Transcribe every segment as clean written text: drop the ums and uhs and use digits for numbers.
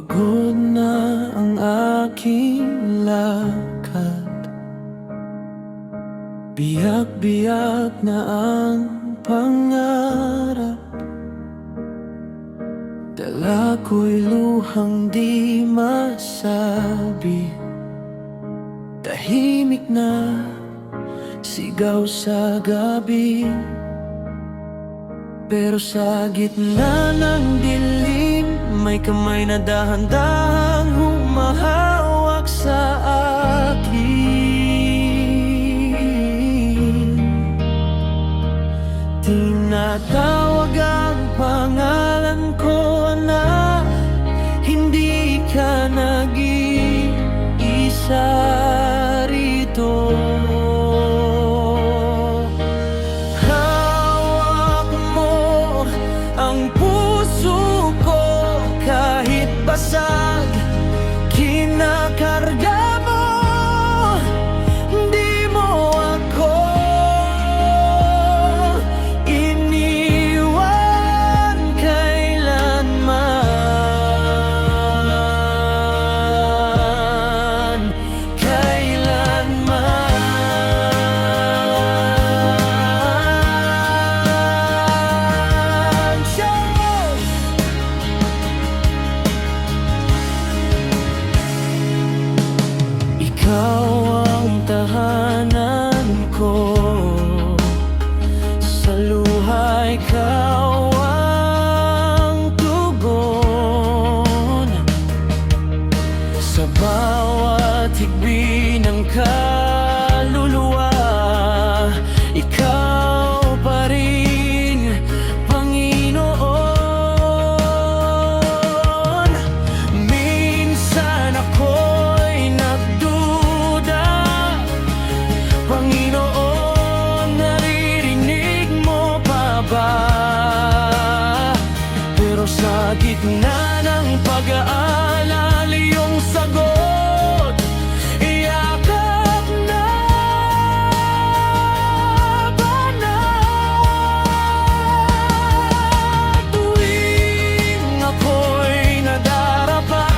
Pagod na ang aking lakad, biyak-biyak na ang pangarap. Dala ko'y luhang di masabi, tahimik na sigaw sa gabi. Pero sa gitna ng dilim, may kamay na dahan-dahang humahawak sa akin. Tinatawag ang pangalan ko, anak, hindi ka nag-iisa rito. Ang puso ko kahit basag, kinakarga mo, di mo ako iniwan kailanman, kailanman. Ikaw ang tahanan ko, sa luha ikaw ang tugon. Sa bawat higbi ng kaluluwa, ikaw pa rin, Panginoon. Minsan ako'y Panginoon, naririnig mo pa ba? Pero sa gitna ng pag-aalala, iyong sagot, iyakap na banat. Tuwing ako'y nadarapa,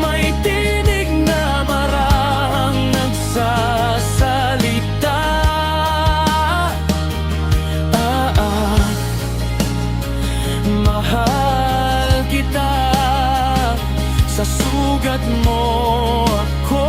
may tinig na marahang nagsasalita. Mahal kita, sa sugat mo ako